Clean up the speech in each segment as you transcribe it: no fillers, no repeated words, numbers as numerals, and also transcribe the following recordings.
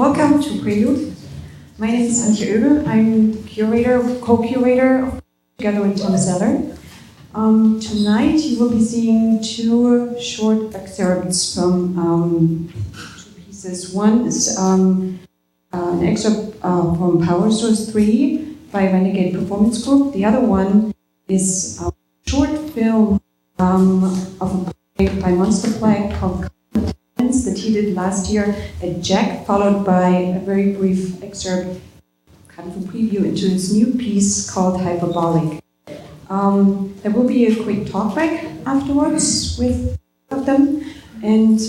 Welcome to Prelude. My name is Antje Oegel. I'm co-curator together with Tom Zeller. Tonight you will be seeing two short excerpts from two pieces. One is an excerpt from Power Source 3 by Renegade Performance Group. The other one is a short film of a play by Monstah called that he did last year at Jack, followed by a very brief excerpt, kind of a preview into his new piece called Hyperbolic. There will be a quick talkback afterwards with them, and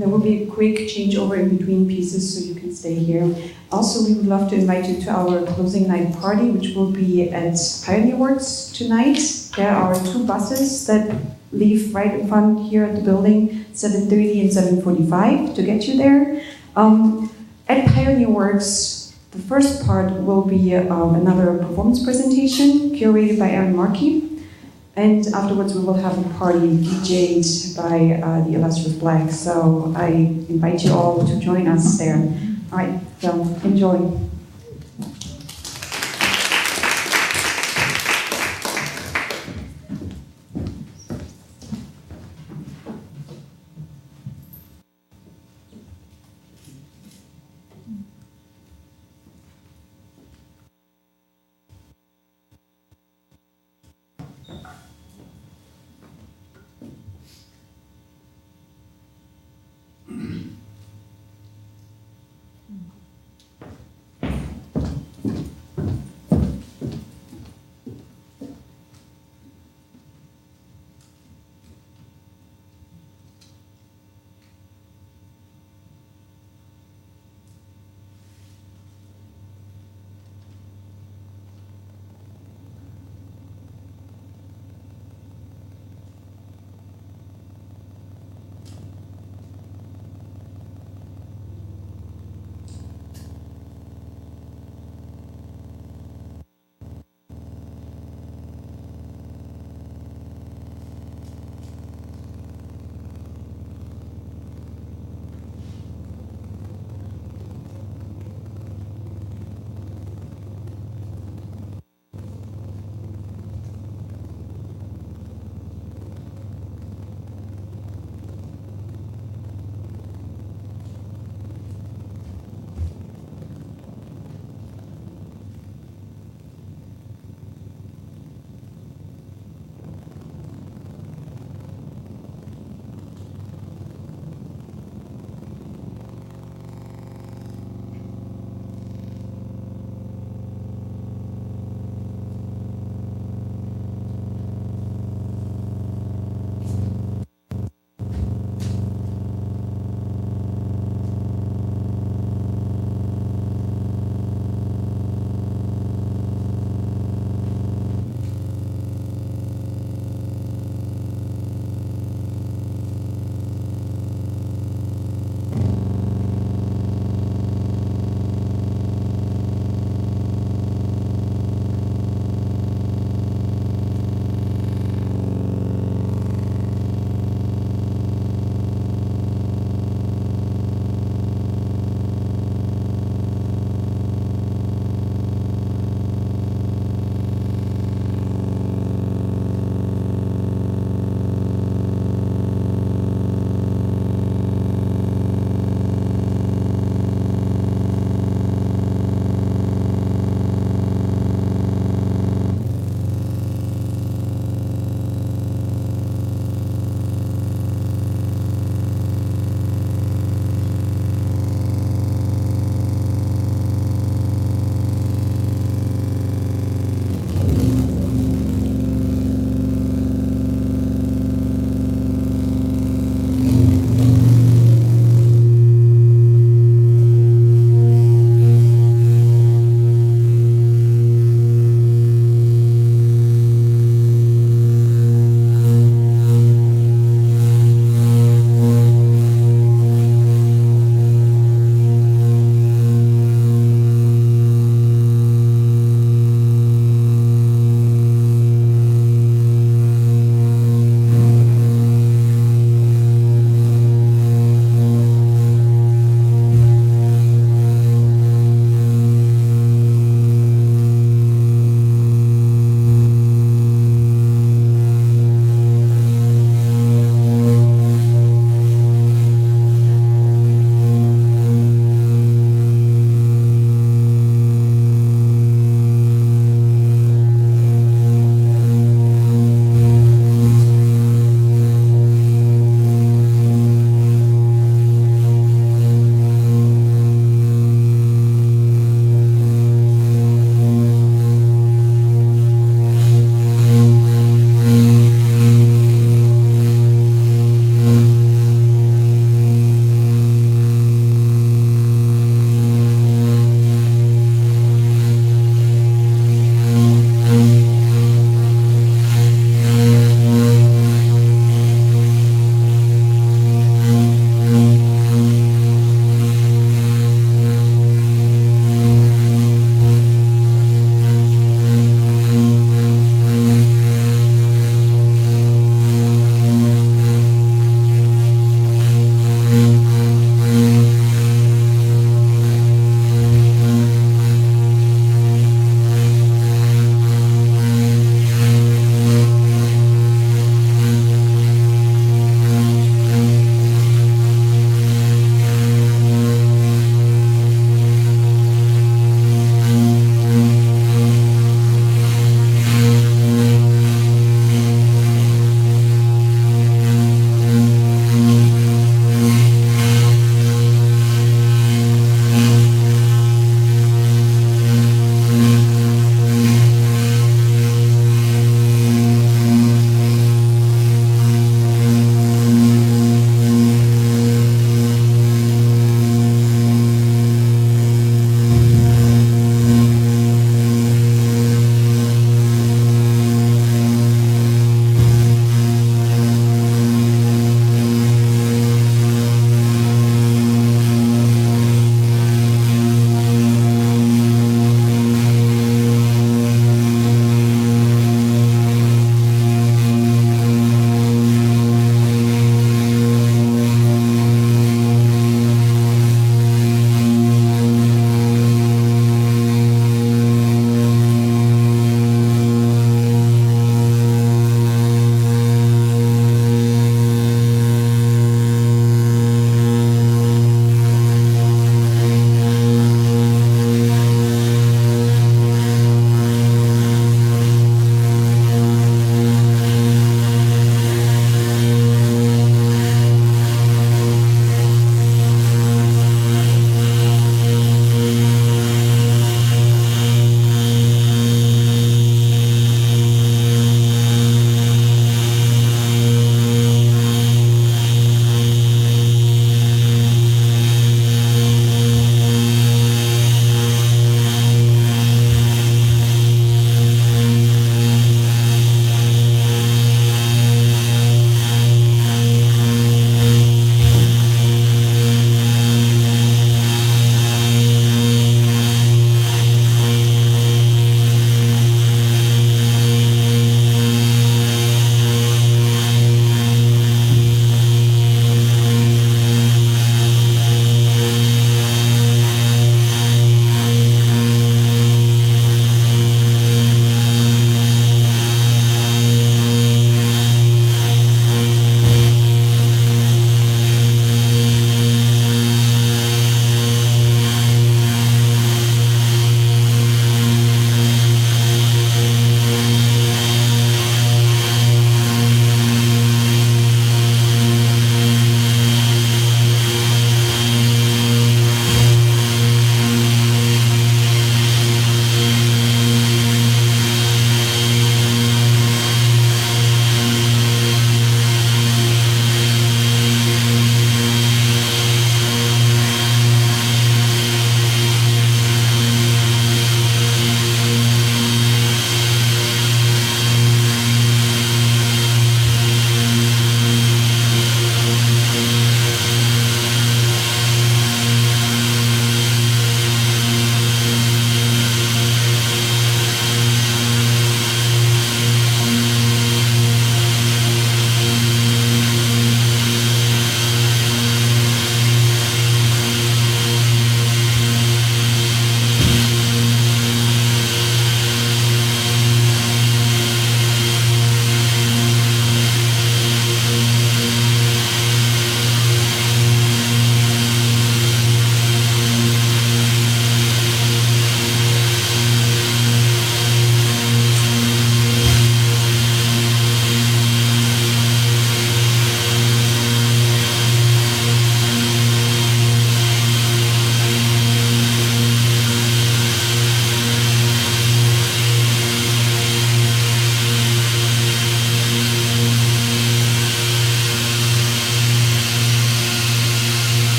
there will be a quick changeover in between pieces so you can stay here. Also, we would love to invite you to our closing night party, which will be at Pioneer Works tonight. There are two buses that leave right in front here at the building, 7:30 and 7:45 to get you there. At Pioneer Works, the first part will be another performance presentation curated by Aaron Markey. And afterwards we will have a party DJ'd by the illustrious Black. So I invite you all to join us there. All right, so enjoy.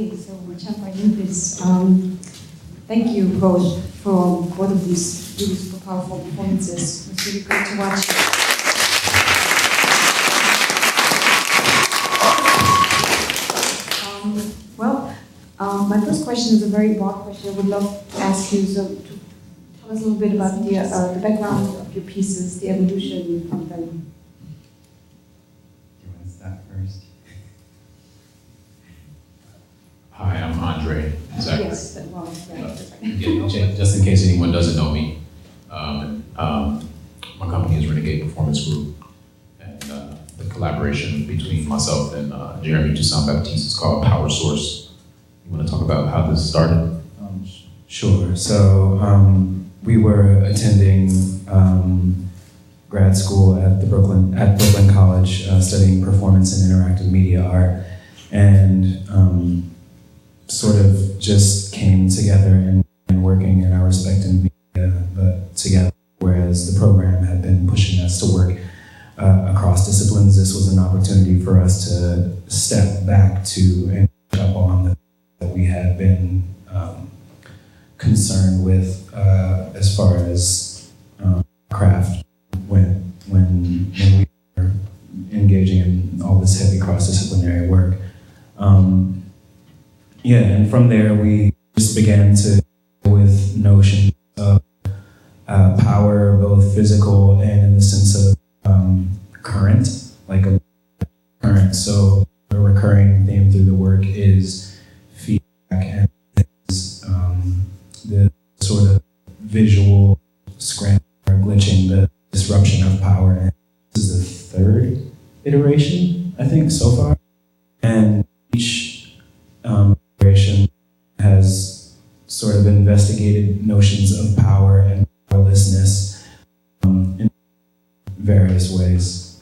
Okay, so we'll jump right into this. Thank you both for both of these really super powerful performances. It was really great to watch. My first question is a very broad question. I would love to ask you to tell us a little bit about the background of your pieces, the evolution of them. Do you want to start first? Hi, I'm André Zachery. Yes, right. Just in case anyone doesn't know me, my company is Renegade Performance Group, and the collaboration between myself and Jeremy Toussaint-Baptiste is called Power Source. You want to talk about how this started? Sure. So we were attending grad school at Brooklyn College, studying performance and interactive media art, and sort of just came together and working in our respective media, but together. Whereas the program had been pushing us to work across disciplines, this was an opportunity for us to step back to and pick up on the that we had been concerned with as far as craft when we were engaging in all this heavy cross-disciplinary work. And from there we just began to deal with notions of power, both physical and in the sense of current, like a current. So a recurring theme through the work is feedback and is the sort of visual scramble or glitching, the disruption of power. And this is the third iteration, I think, so far. And each iteration has sort of investigated notions of power and powerlessness in various ways.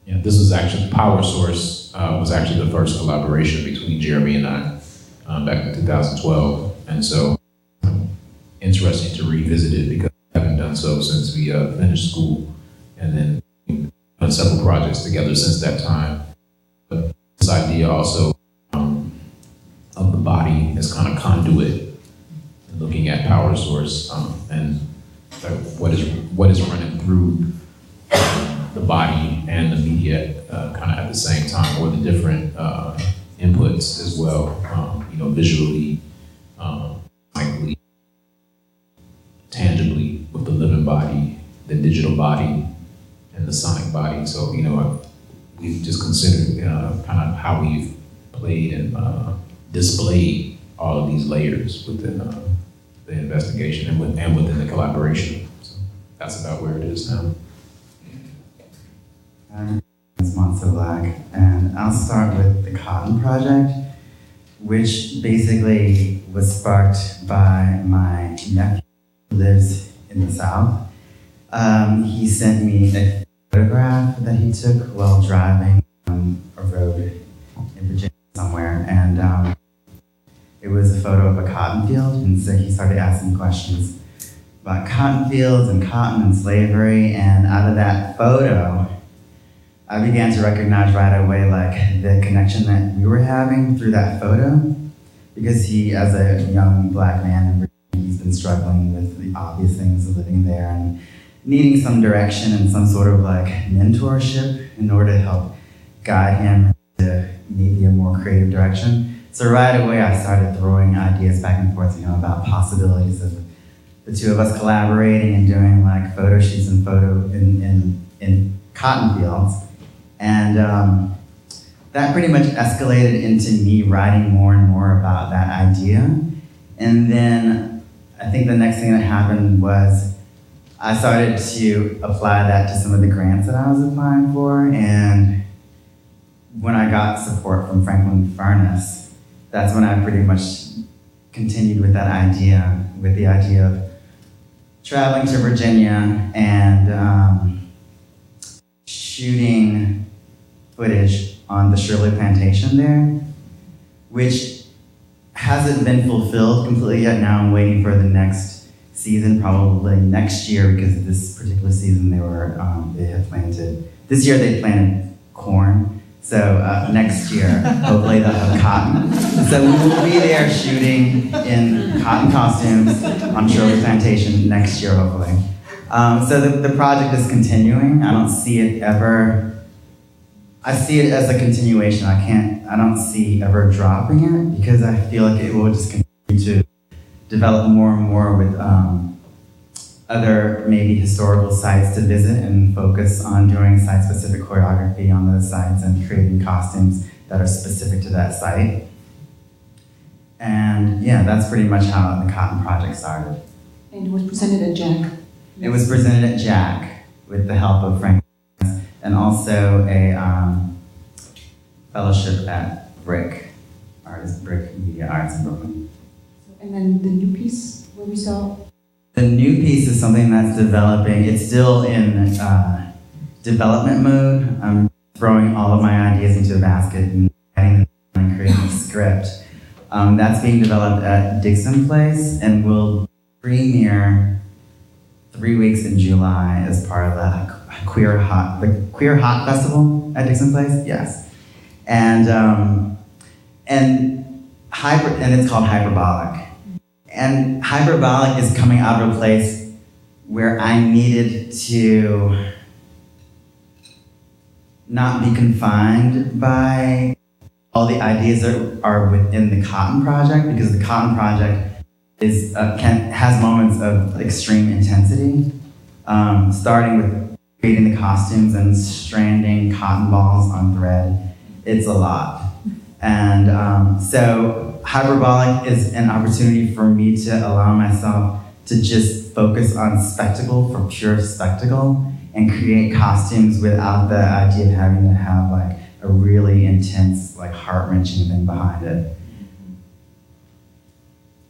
Yeah, this was actually, Power Source was actually the first collaboration between Jeremy and I back in 2012. And so, interesting to revisit it because we haven't done so since we finished school. And then we've done several projects together since that time. But this idea also of the body as kind of conduit, looking at power source and what is running through the body and the media kind of at the same time, or the different inputs as well, visually, sonically, tangibly with the living body, the digital body, and the sonic body. So, we've just considered kind of how we've played and displayed all of these layers within the investigation and within the collaboration. So that's about where it is now. It's Monstah Black, and I'll start with the Cotton Project, which basically was sparked by my nephew who lives in the South. He sent me a photograph that he took while driving on a road in Virginia somewhere, and it was a photo of a cotton field, and so he started asking questions about cotton fields and cotton and slavery, and out of that photo, I began to recognize right away like the connection that we were having through that photo, because he, as a young black man, he's been struggling with the obvious things of living there and needing some direction and some sort of like mentorship in order to help guide him to maybe a more creative direction. So right away I started throwing ideas back and forth, about possibilities of the two of us collaborating and doing like photo shoots and in cotton fields. And that pretty much escalated into me writing more and more about that idea. And then I think the next thing that happened was I started to apply that to some of the grants that I was applying for. And when I got support from Franklin Furnace, that's when I pretty much continued with that idea, with the idea of traveling to Virginia and shooting footage on the Shirley Plantation there, which hasn't been fulfilled completely yet. Now I'm waiting for the next season, probably next year, because this particular season they had planted, this year they planted corn. So next year, hopefully they'll have cotton. So we will be there shooting in cotton costumes on Shirley Plantation next year, hopefully. So the project is continuing. I don't see it ever. I see it as a continuation. I don't see ever dropping it because I feel like it will just continue to develop more and more with other maybe historical sites to visit and focus on doing site-specific choreography on those sites and creating costumes that are specific to that site. And yeah, that's pretty much how the Cotton Project started. And it was presented at Jack. It was presented at Jack with the help of Frank and also a fellowship at BRIC Media Arts in Brooklyn. And then the new piece, what we saw? The new piece is something that's developing. It's still in development mode. I'm throwing all of my ideas into a basket and writing and creating a script. That's being developed at Dixon Place and will premiere 3 weeks in July as part of the Queer Hot Festival at Dixon Place. Yes, and it's called Hyperbolic. And Hyperbolic is coming out of a place where I needed to not be confined by all the ideas that are within the Cotton Project, because the Cotton Project has moments of extreme intensity, starting with creating the costumes and stranding cotton balls on thread. It's a lot. And so Hyperbolic is an opportunity for me to allow myself to just focus on spectacle for pure spectacle and create costumes without the idea of having to have like a really intense, like heart-wrenching thing behind it.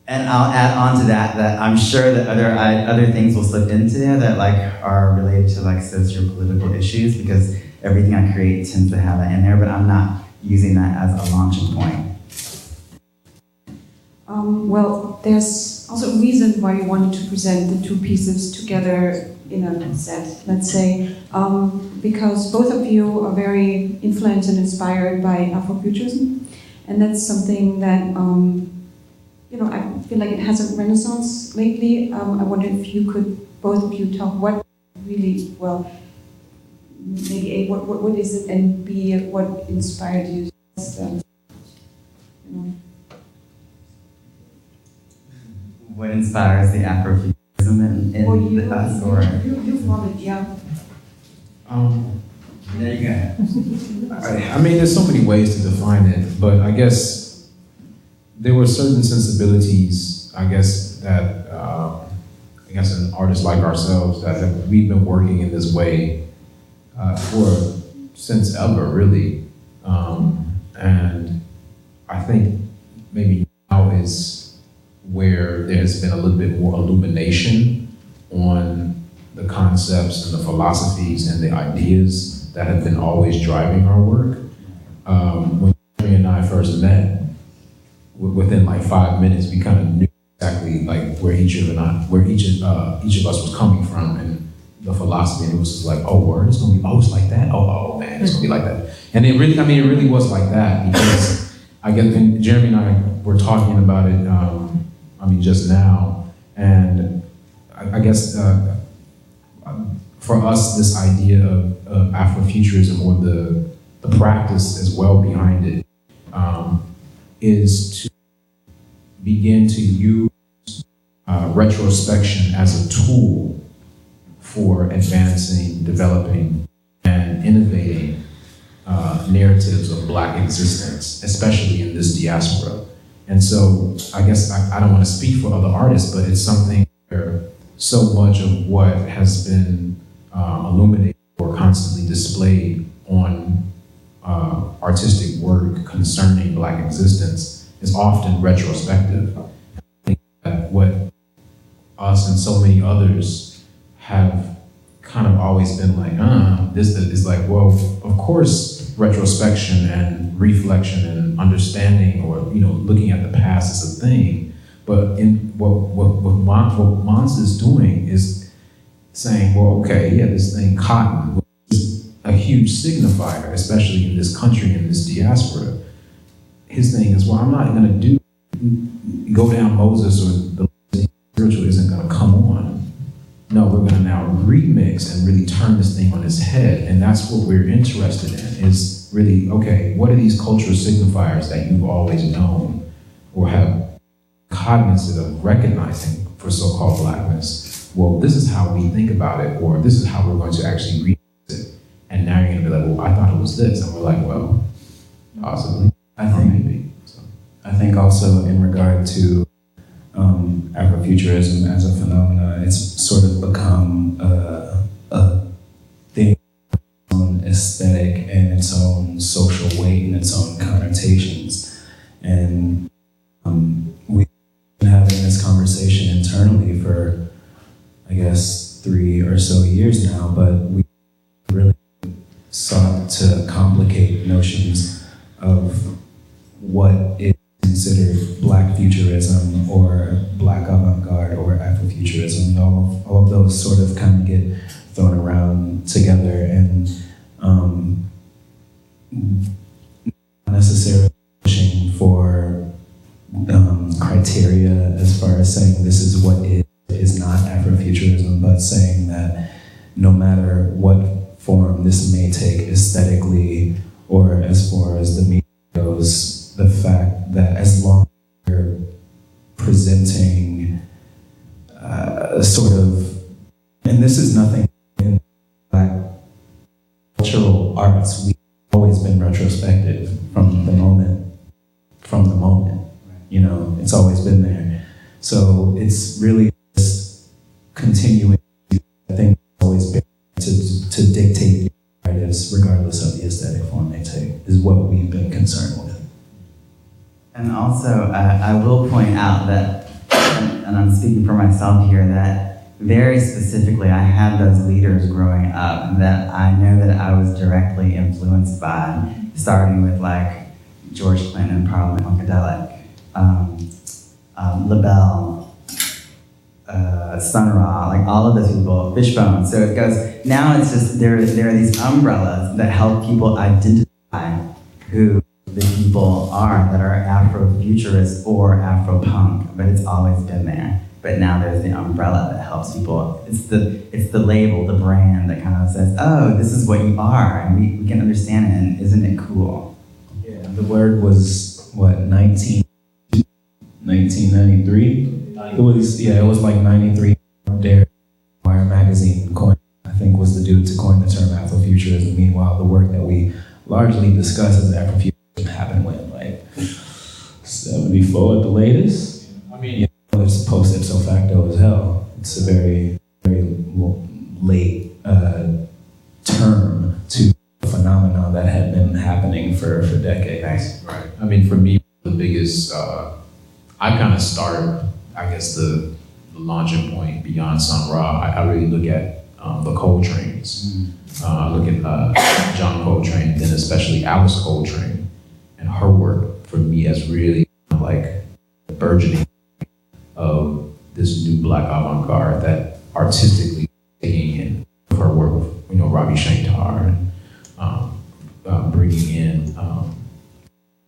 And I'll add on to that I'm sure that other things will slip into there that like are related to like socio-political issues, because everything I create tends to have that in there, but I'm not using that as a launching point. Well, there's also a reason why you wanted to present the two pieces together in a set, let's say, because both of you are very influenced and inspired by Afrofuturism, and that's something that, I feel like it has a renaissance lately. I wonder if you could, both of you, talk what really, well, maybe A, what is it, and B, what inspired you? What inspires the Afrofuturism in us, or? You followed, yeah. There you go. I mean, there's so many ways to define it, but I guess there were certain sensibilities, I guess, that an artist like ourselves that we've been working in this way since ever, really. And I think maybe now is where there's been a little bit more illumination on the concepts and the philosophies and the ideas that have been always driving our work. When Zachery and I first met, within like 5 minutes, we kind of knew exactly like where each of us was coming from and the philosophy, and it was just like, oh, word, it's gonna be, oh, it's like that, oh man, it's gonna be like that. And it really was like that, because I guess when Jeremy and I were talking about it, just now, and I guess for us, this idea of Afrofuturism, or the practice as well behind it, is to begin to use retrospection as a tool for advancing, developing, and innovating narratives of Black existence, especially in this diaspora. And so I guess I don't want to speak for other artists, but it's something where so much of what has been illuminated or constantly displayed on artistic work concerning Black existence is often retrospective. I think that what us and so many others have kind of always been like, this is like, well, of course, retrospection and reflection and understanding, or looking at the past is a thing. But in what Monstah is doing is saying, well, okay, yeah, this thing, cotton, is a huge signifier, especially in this country, in this diaspora. His thing is, well, I'm not gonna go down Moses, or the spiritual isn't gonna come on. No, we're gonna now remix and really turn this thing on its head. And that's what we're interested in, is really, okay, what are these cultural signifiers that you've always known or have cognizant of recognizing for so-called Blackness? Well, this is how we think about it, or this is how we're going to actually read it. And now you're gonna be like, well, I thought it was this. And we're like, well, possibly, maybe. So. I think also in regard to Afrofuturism as a phenomena, it's sort of become a thing, its own aesthetic and its own social weight and its own connotations. And we've been having this conversation internally for, I guess, 3 or so years now, but we really sought to complicate notions of what is considered Black futurism or Black avant-garde or Afrofuturism. All of those sort of kind of get thrown around together, and not necessarily pushing for criteria as far as saying this is what is not Afrofuturism, but saying that no matter what form this may take aesthetically or as far as the media goes, the fact that as long as we're presenting sort of, and this is nothing in Black cultural arts, we've always been retrospective from the moment, you know, it's always been there. So it's really just continuing, I think, always been to dictate the narratives regardless of the aesthetic form they take, is what we've been concerned with. And also, I will point out that, and I'm speaking for myself here, that very specifically, I had those leaders growing up that I know that I was directly influenced by, starting with like George Clinton, Parliament Funkadelic, LaBelle, Sun Ra, like all of those people, Fishbone. So it goes, now it's just, there are these umbrellas that help people identify who the people are that are Afrofuturist or Afropunk, but it's always been there. But now there's the umbrella that helps people. It's the label, the brand that kind of says, oh, this is what you are, and we can understand it, and isn't it cool? Yeah, the word was, what, 1993? It was like 93. There, Wire magazine coined, I think, was the dude to coin the term Afrofuturism. Meanwhile, the work that we largely discuss as Afrofuturism happened when, like, 74 at the latest. I mean, you know, it's post ipso facto as hell. It's a very, very late term to a phenomenon that had been happening for decades. Right. I mean, for me, the biggest, I kind of start, I guess, the launching point beyond Sun Ra. I really look at the Coltrane's. I look at John Coltrane, and then especially Alice Coltrane, and her work for me as really like the burgeoning of this new Black avant-garde that artistically taking in her work with, you know, Ravi Shankar, and bringing in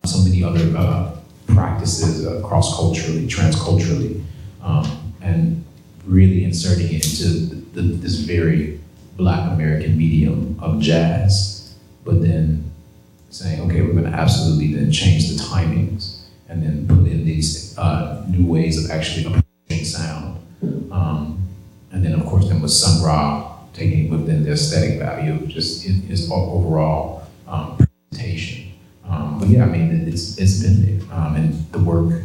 so many other practices cross-culturally, trans-culturally, and really inserting it into this very Black American medium of jazz, but then saying, okay, we're gonna absolutely then change the timings and then put in these new ways of actually approaching sound. And then of course, then with Sun Ra, taking within the aesthetic value of just his overall presentation. But yeah, I mean, it's been there. And the work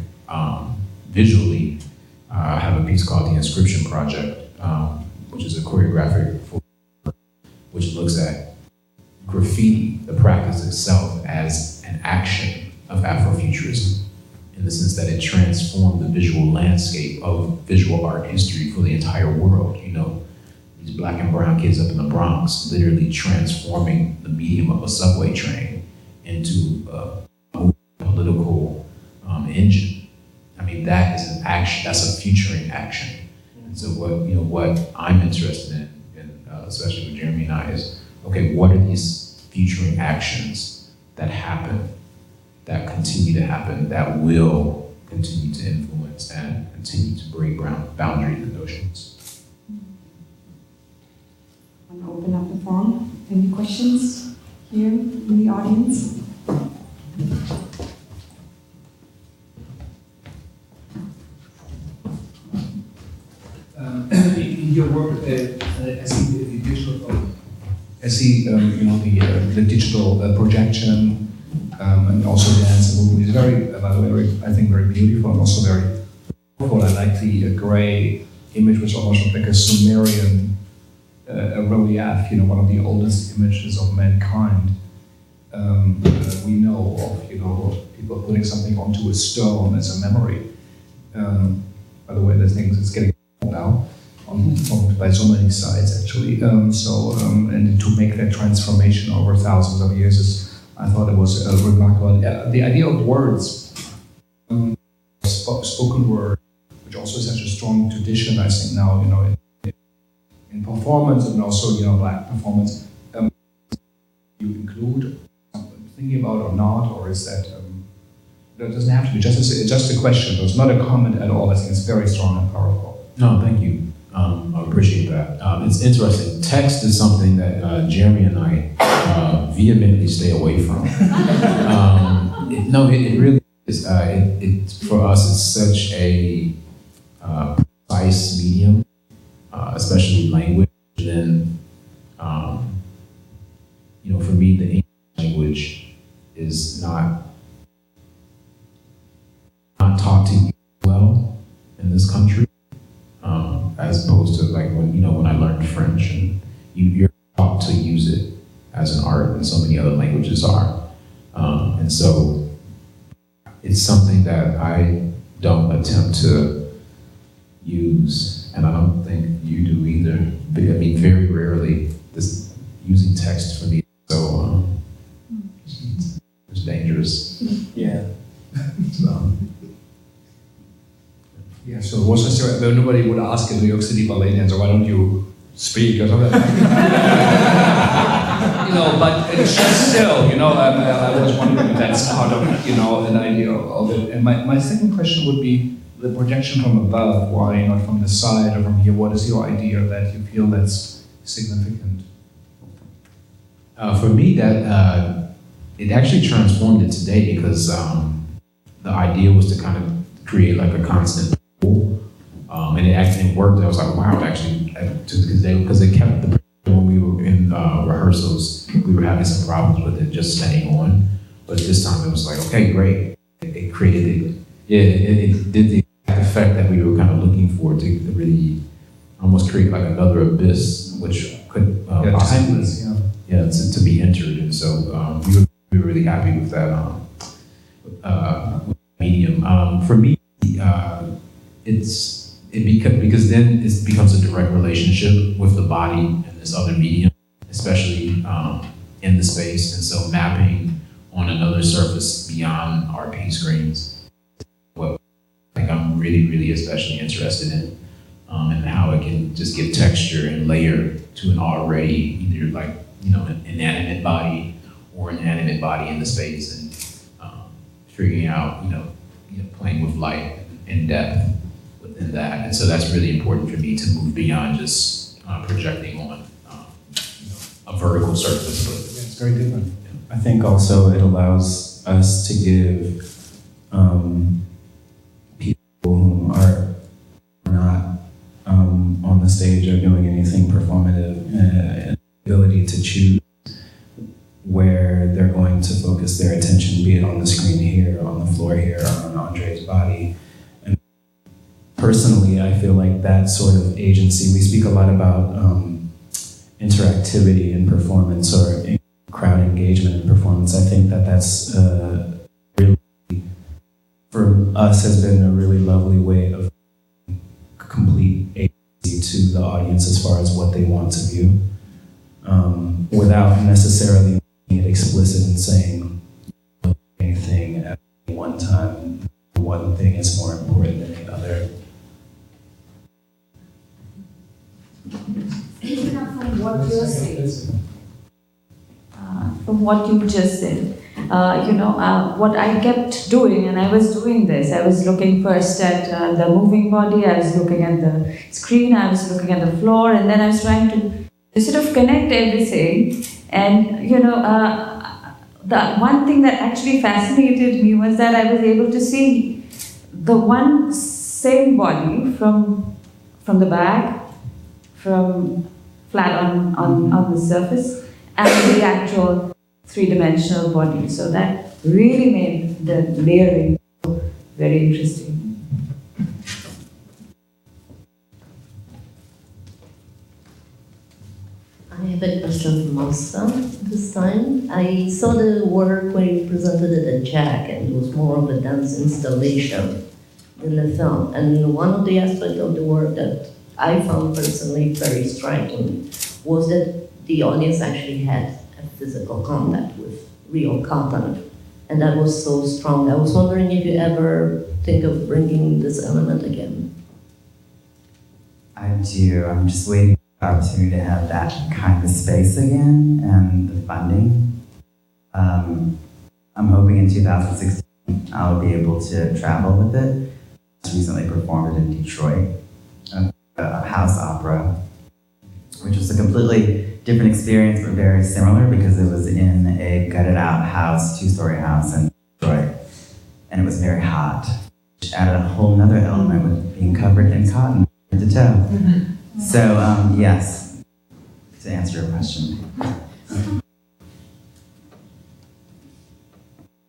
visually, I have a piece called The Inscription Project, which is a choreographic which looks at graffiti, the practice itself, as an action of Afrofuturism, in the sense that it transformed the visual landscape of visual art history for the entire world. You know, these Black and brown kids up in the Bronx literally transforming the medium of a subway train into a political engine. I mean, that is an action, that's a futuring action. And so what I'm interested in, especially with Jeremy and I, is, okay, what are these featuring actions that happen, that continue to happen, that will continue to influence and continue to break boundaries and notions. I'm going to open up the forum. Any questions here in the audience? In your work, I see the digital, the digital projection and also dance and movement is very, by the way, I think very beautiful and also very powerful. I like the gray image, which almost looks like a Sumerian relief, one of the oldest images of mankind. We know of, people putting something onto a stone as a memory. By the way, the things it's getting now by so many sides actually. And to make that transformation over thousands of years I thought it was remarkable. The idea of words, spoken word, which also is such a strong tradition, I think now, in performance and also, Black performance, you include thinking about or not, or is that, it doesn't have to be, just a question. It's not a comment at all. I think it's very strong and powerful. No, thank you. I appreciate that. It's interesting. Text is something that Jeremy and I vehemently stay away from. It really is. For us, it's such a precise medium, especially language. Then, for me, the English language is not taught to use well in this country. As opposed to like when I learned French, and you're taught to use it as an art, and so many other languages are. And so it's something that I don't attempt to use, and I don't think you do either. I mean, very rarely. This using text for me, so it's dangerous. Yeah. So. Yeah, so it was just nobody would ask a New York City ballet dancer, why don't you speak or something? But it's just still, I was wondering if that's part of, an idea of it. And my second question would be the projection from above. Why not from the side or from here? What is your idea that you feel that's significant? For me, that it actually transformed it today because the idea was to kind of create like a constant pool, and it actually worked. I was like, wow, actually, because they kept the when we were in rehearsals, we were having some problems with it just staying on. But this time it was like, okay, great. It created it did the effect that we were kind of looking for to really almost create like another abyss, which could possibly to be entered. And so we were really happy with that medium. For me, because then it becomes a direct relationship with the body and this other medium, especially in the space, and so mapping on another surface beyond RP screens, what I think I'm really, really especially interested in, and how it can just give texture and layer to an already either like an inanimate body or an animate body in the space, and figuring out playing with light and depth within that. And so that's really important for me to move beyond just projecting on a vertical surface. But it's very different. I think also it allows us to give people who are not on the stage or doing anything performative an ability to choose where they're going to focus their attention, be it on the screen here, on the floor here, or on Andre's body. And personally, I feel like that sort of agency, we speak a lot about interactivity in performance or crowd engagement in performance. I think that that's really, for us, has been a really lovely way of complete agency to the audience as far as what they want to view, without necessarily making it explicit and saying anything at one time. One thing is more important than the other. Picking up from what you're saying, from what you just said. What I kept doing, and I was doing this, I was looking first at the moving body, I was looking at the screen, I was looking at the floor, and then I was trying to sort of connect everything. And, the one thing that actually fascinated me was that I was able to see the one same body from the back, from flat on the surface, and the actual three-dimensional body. So that really made the layering very interesting. I have a question from Monstah this time. I saw the work where you presented it at Jack, and it was more of a dance installation than the film. And one of the aspects of the work that I found personally very striking was that the audience actually had a physical contact with real content. And that was so strong. I was wondering if you ever think of bringing this element again. I do. I'm just waiting for the opportunity to have that kind of space again and the funding. I'm hoping in 2016 I'll be able to travel with it. I just recently performed it in Detroit, a house opera, which was a completely different experience but very similar because it was in a gutted out house, two-story house in Detroit, and it was very hot, which added a whole nother element with being covered in cotton head to toe. So yes, to answer your question.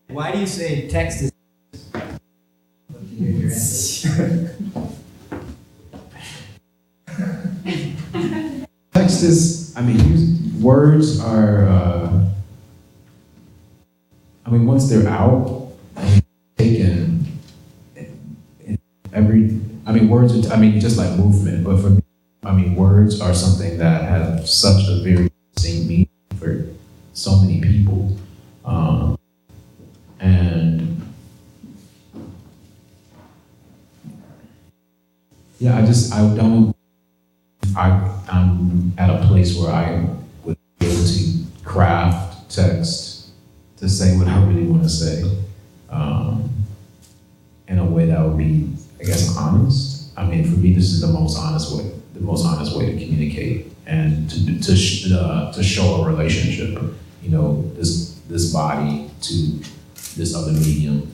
Why do you say text is Text is, words are, once they're out and taken, words are, just like movement, but for me, words are something that have such a very distinct meaning for so many people. And yeah, I'm at a place where I would be able to craft text to say what I really want to say in a way that would be, I guess, honest. For me, this is the most honest way to communicate and to show a relationship. This body to this other medium,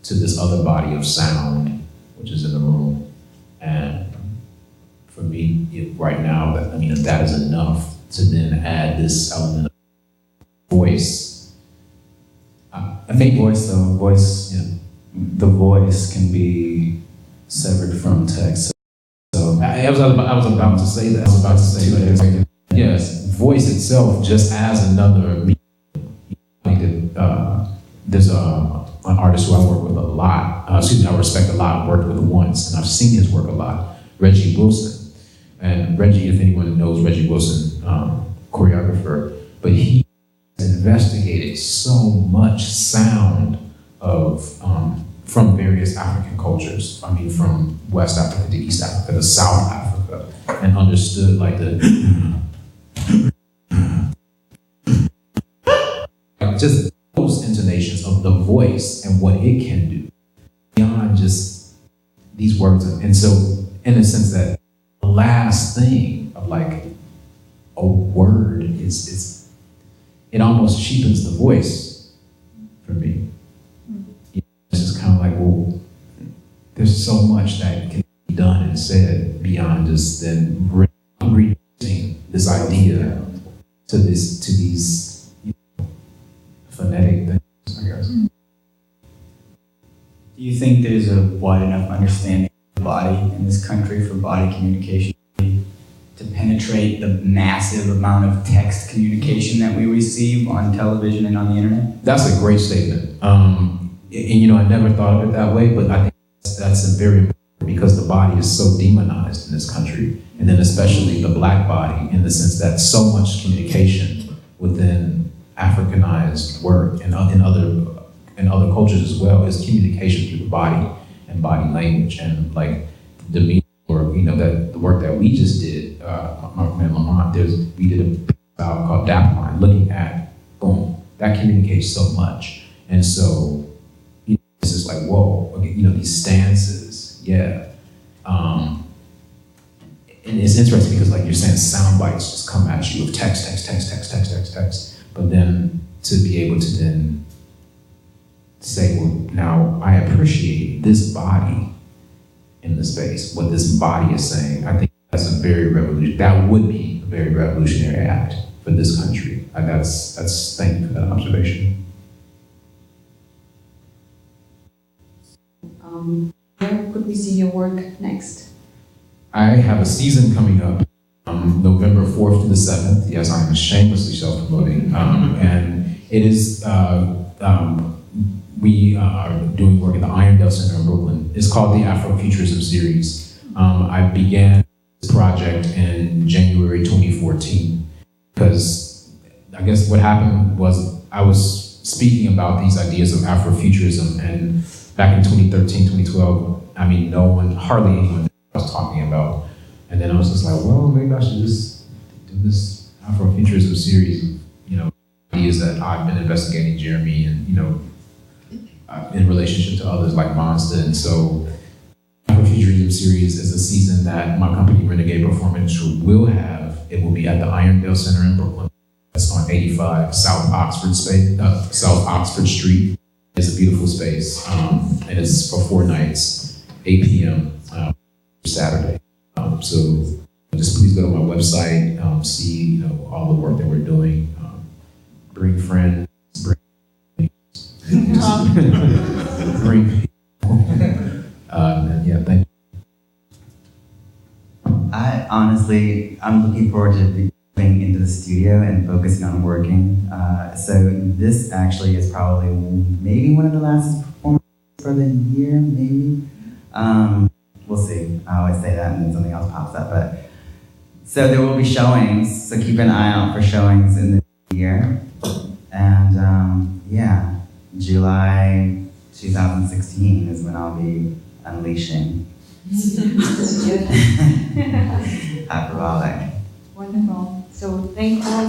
to this other body of sound, which is in the room. And for me, right now, that is enough to then add this element of voice. I think the voice can be severed from text. So I was about to say that. Yes, voice itself just as another medium. There's an artist who I work with a lot. I respect a lot. I've worked with him once, and I've seen his work a lot. Reggie Wilson, and Reggie, if anyone knows Reggie Wilson, choreographer, but he investigated so much sound of from various African cultures. From West Africa to East Africa to South Africa, and understood like just those intonations of the voice and what it can do beyond just these words. And so, in a sense, that the last thing of like a word is it almost cheapens the voice for me. It's just kind of like, well, there's so much that can be done and said beyond just then reducing this idea to these phonetic things, I guess. Do you think there's a wide enough understanding of the body in this country for body communication to penetrate the massive amount of text communication that we receive on television and on the internet? That's a great statement. I never thought of it that way, but I think that's a very important because the body is so demonized in this country, and then especially the Black body, in the sense that so much communication within Africanized work and in other cultures as well is communication through the body and body language, and like the media work, that the work that we just did, Mark and Lamont, we did a piece called Dap Line, looking at boom, that communicates so much. And so, you know, it's just like, whoa, okay, you know, these stances, yeah. And it's interesting because, like you're saying, sound bites just come at you with text. But then to be able to then say, well, now I appreciate this body in the space, what this body is saying. I think that's a very that would be a very revolutionary act for this country. Thank you for that observation. Where could we see your work next? I have a season coming up, November 4th to the 7th. Yes, I'm shamelessly self-promoting. And it is, we are doing work at the Irondale Center in Brooklyn. It's called the AFROFUTURISM Series. I began this project in January 2014 because I guess what happened was I was speaking about these ideas of Afrofuturism, and back in 2013, 2012, I mean, hardly anyone was talking about. And then I was just like, well, maybe I should just do this Afrofuturism series of, you know, ideas that I've been investigating, Jeremy, and, you know, in relationship to others like Monstah. And so Afrofuturism Series is a season that my company, Renegade Performance Group, will have. It will be at the Irondale Center in Brooklyn. It's on 85 South Oxford Street. It's a beautiful space, and it's for 4 nights, 8 p.m. Saturday. So just please go to my website, see, you know, all the work that we're doing. Bring friends, bring people. And yeah, thank you. I'm looking forward to going into the studio and focusing on working. So this actually is probably maybe one of the last performances for the year, maybe. We'll see. I always say that and then something else pops up. But so there will be showings, so keep an eye out for showings in the year. And yeah, July 2016 is when I'll be unleashing. Hyperbolic. Wonderful. So thank all.